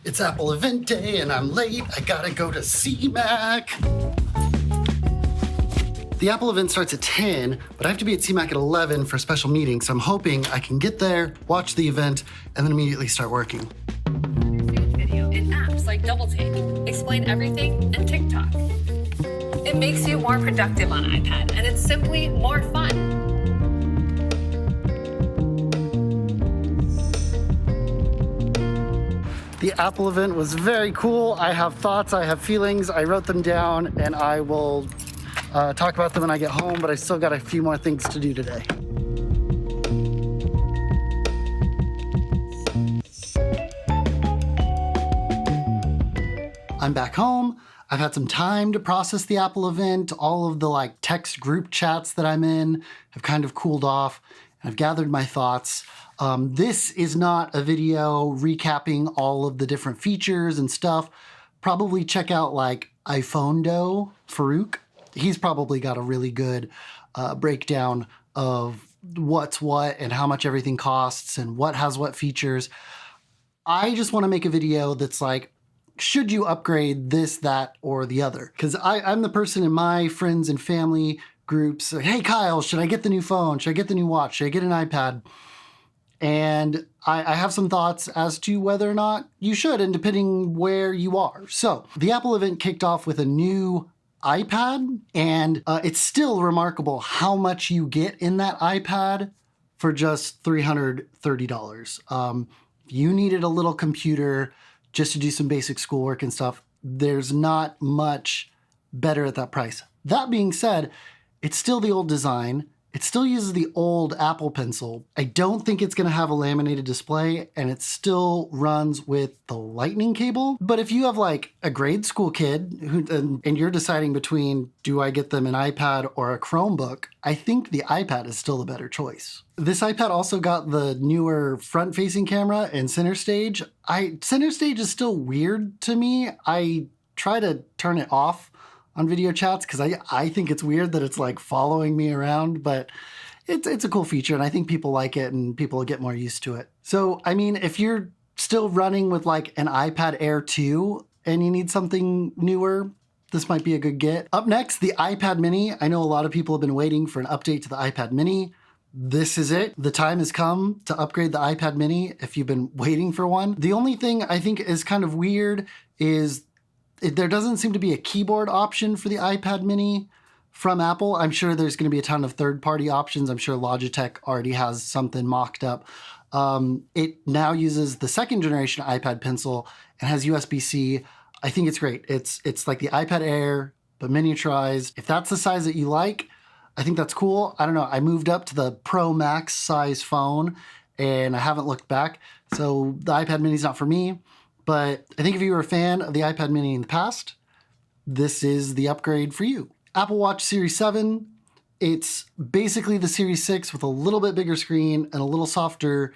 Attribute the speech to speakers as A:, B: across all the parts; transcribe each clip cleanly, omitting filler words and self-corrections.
A: It's Apple event day and I'm late. I gotta go to CMAC. The Apple event starts at 10, but I have to be at CMAC at 11 for a special meeting, so I'm hoping I can get there, watch the event, and then immediately start working.
B: Video in apps like Double Take, Explain Everything, and TikTok. It makes you more productive on iPad, and it's simply more fun.
A: The Apple event was very cool. I have thoughts, I have feelings, I wrote them down, and I will talk about them when I get home, but I still got a few more things to do today. I'm back home. I've had some time to process the Apple event. All of the text group chats that I'm in have kind of cooled off, and I've gathered my thoughts. This is not a video recapping all of the different features and stuff. Probably check out iPhone Doe, Farouk. He's probably got a really good breakdown of what's what and how much everything costs and what has what features. I just want to make a video that's should you upgrade this, that, or the other? Because I'm the person in my friends and family groups, hey Kyle, should I get the new phone? Should I get the new watch? Should I get an iPad? And I have some thoughts as to whether or not you should, and depending where you are. So the Apple event kicked off with a new iPad, and it's still remarkable how much you get in that iPad for just $330. If you needed a little computer just to do some basic schoolwork and stuff, there's not much better at that price. That being said, it's still the old design. It still uses the old Apple Pencil. I don't think it's going to have a laminated display, and it still runs with the Lightning cable. But if you have a grade school kid and you're deciding between, do I get them an iPad or a Chromebook, I think the iPad is still the better choice. This iPad also got the newer front-facing camera and center stage. Center stage is still weird to me. I try to turn it off on video chats because I think it's weird that it's following me around, but it's a cool feature and I think people like it and people will get more used to it. So, if you're still running with an iPad Air 2 and you need something newer, this might be a good get. Up next, the iPad mini. I know a lot of people have been waiting for an update to the iPad mini. This is it. The time has come to upgrade the iPad mini if you've been waiting for one. The only thing I think is kind of weird is there doesn't seem to be a keyboard option for the iPad mini from Apple. I'm sure there's going to be a ton of third-party options. I'm sure Logitech already has something mocked up. It now uses the second generation iPad Pencil and has USB-C. I think it's great. It's like the iPad Air, but miniaturized. If that's the size that you like, I think that's cool. I don't know. I moved up to the Pro Max size phone and I haven't looked back. So the iPad mini is not for me. But I think if you were a fan of the iPad mini in the past, this is the upgrade for you. Apple Watch Series 7, it's basically the Series 6 with a little bit bigger screen and a little softer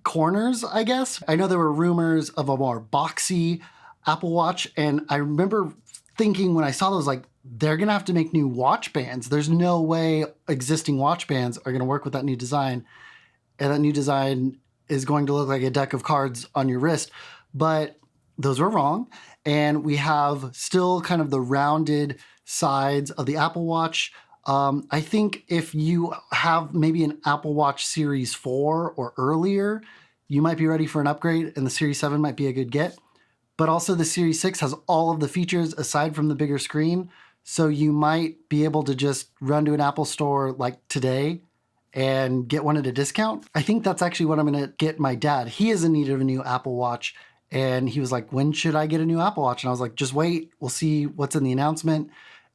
A: corners, I guess. I know there were rumors of a more boxy Apple Watch, and I remember thinking when I saw those, they're going to have to make new watch bands. There's no way existing watch bands are going to work with that new design, and that new design is going to look like a deck of cards on your wrist. But those were wrong, and we have still kind of the rounded sides of the Apple Watch. I think if you have maybe an Apple Watch Series 4 or earlier, you might be ready for an upgrade, and the Series 7 might be a good get. But also the Series 6 has all of the features aside from the bigger screen, so you might be able to just run to an Apple store today and get one at a discount. I think that's actually what I'm going to get my dad. He is in need of a new Apple Watch. And he was like, when should I get a new Apple Watch? And I was like, just wait. We'll see what's in the announcement.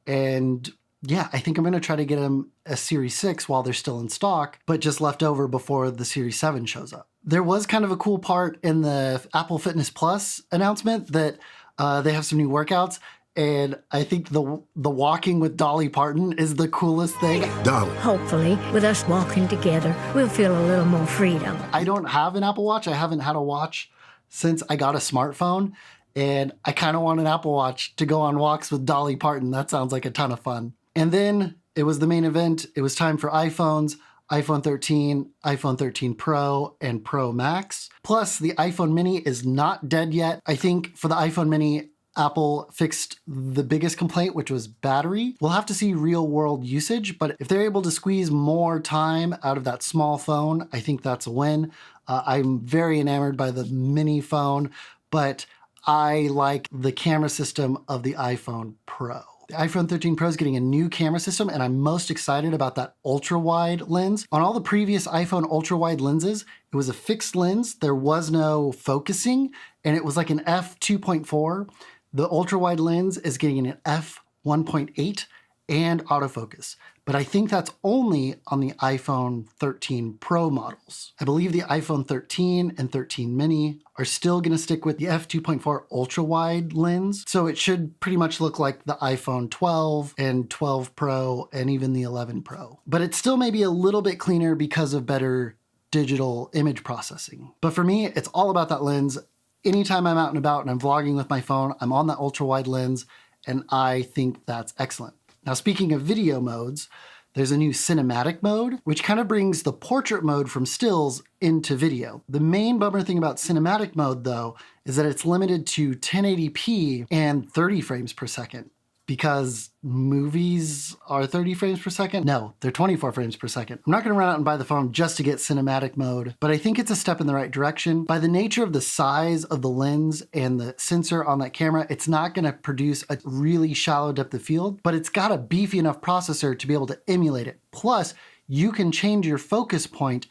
A: And yeah, I think I'm going to try to get him a Series 6 while they're still in stock, but just left over before the Series 7 shows up. There was kind of a cool part in the Apple Fitness Plus announcement that they have some new workouts. And I think the walking with Dolly Parton is the coolest thing.
C: Dolly.
D: Hopefully, with us walking together, we'll feel a little more freedom.
A: I don't have an Apple Watch. I haven't had a watch since I got a smartphone, and I kind of want an Apple Watch to go on walks with Dolly Parton. That sounds like a ton of fun. And then it was the main event. It was time for iPhones. iPhone 13, iPhone 13 Pro, and Pro Max. Plus, the iPhone mini is not dead yet. I think for the iPhone mini, Apple fixed the biggest complaint, which was battery. We'll have to see real world usage, but if they're able to squeeze more time out of that small phone, I think that's a win. I'm very enamored by the mini phone, but I like the camera system of the iPhone Pro. The iPhone 13 Pro is getting a new camera system, and I'm most excited about that ultra-wide lens. On all the previous iPhone ultra-wide lenses, it was a fixed lens. There was no focusing, and it was like an f2.4. The ultra-wide lens is getting an f1.8 and autofocus. But I think that's only on the iPhone 13 Pro models. I believe the iPhone 13 and 13 mini are still going to stick with the f2.4 ultra-wide lens. So it should pretty much look like the iPhone 12 and 12 Pro and even the 11 Pro. But it still may be a little bit cleaner because of better digital image processing. But for me, it's all about that lens. Anytime I'm out and about and I'm vlogging with my phone, I'm on that ultra-wide lens, and I think that's excellent. Now, speaking of video modes, there's a new cinematic mode, which kind of brings the portrait mode from stills into video. The main bummer thing about cinematic mode, though, is that it's limited to 1080p and 30 frames per second. Because movies are 30 frames per second? No, they're 24 frames per second. I'm not gonna run out and buy the phone just to get cinematic mode, but I think it's a step in the right direction. By the nature of the size of the lens and the sensor on that camera, it's not gonna produce a really shallow depth of field, but it's got a beefy enough processor to be able to emulate it. Plus, you can change your focus point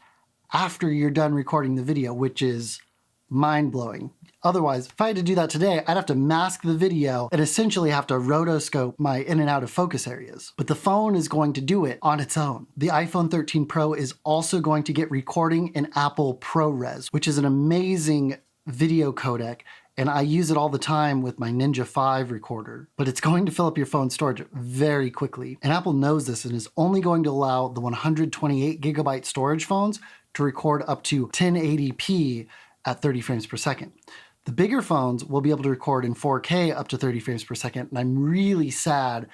A: after you're done recording the video, which is mind-blowing. Otherwise, if I had to do that today, I'd have to mask the video and essentially have to rotoscope my in and out of focus areas. But the phone is going to do it on its own. The iPhone 13 Pro is also going to get recording in Apple ProRes, which is an amazing video codec, and I use it all the time with my Ninja 5 recorder. But it's going to fill up your phone's storage very quickly. And Apple knows this and is only going to allow the 128 gigabyte storage phones to record up to 1080p at 30 frames per second. The bigger phones will be able to record in 4K up to 30 frames per second, and I'm really sad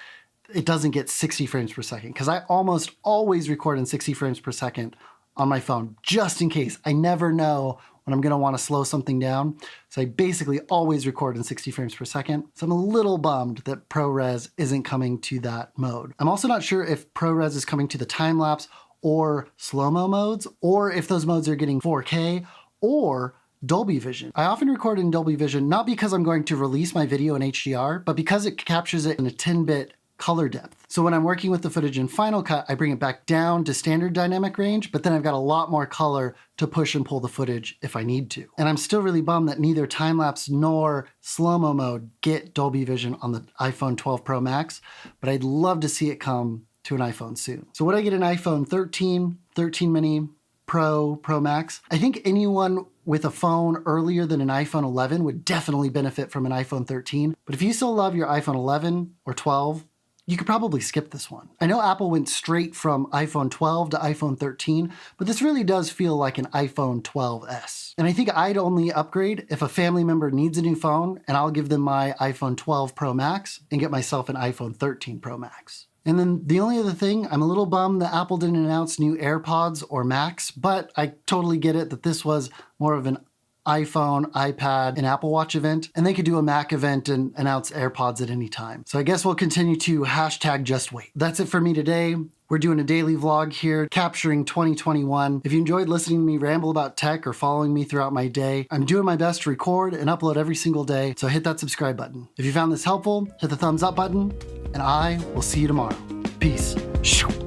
A: it doesn't get 60 frames per second, because I almost always record in 60 frames per second on my phone, just in case. I never know when I'm gonna wanna slow something down, so I basically always record in 60 frames per second. So I'm a little bummed that ProRes isn't coming to that mode. I'm also not sure if ProRes is coming to the time-lapse or slow-mo modes, or if those modes are getting 4K, or Dolby Vision. I often record in Dolby Vision not because I'm going to release my video in HDR, but because it captures it in a 10-bit color depth. So when I'm working with the footage in Final Cut, I bring it back down to standard dynamic range, but then I've got a lot more color to push and pull the footage if I need to. And I'm still really bummed that neither time-lapse nor slow-mo mode get Dolby Vision on the iPhone 12 Pro Max, but I'd love to see it come to an iPhone soon. So would I get an iPhone 13, 13 mini, Pro, Pro Max? I think anyone with a phone earlier than an iPhone 11 would definitely benefit from an iPhone 13. But if you still love your iPhone 11 or 12, you could probably skip this one. I know Apple went straight from iPhone 12 to iPhone 13, but this really does feel like an iPhone 12s. And I think I'd only upgrade if a family member needs a new phone, and I'll give them my iPhone 12 Pro Max and get myself an iPhone 13 Pro Max. And then the only other thing, I'm a little bummed that Apple didn't announce new AirPods or Macs, but I totally get it that this was more of an iPhone, iPad, and Apple Watch event, and they could do a Mac event and announce AirPods at any time. So I guess we'll continue to #JustWait. That's it for me today. We're doing a daily vlog here, capturing 2021. If you enjoyed listening to me ramble about tech or following me throughout my day, I'm doing my best to record and upload every single day, so hit that subscribe button. If you found this helpful, hit the thumbs up button, and I will see you tomorrow. Peace. Shoo.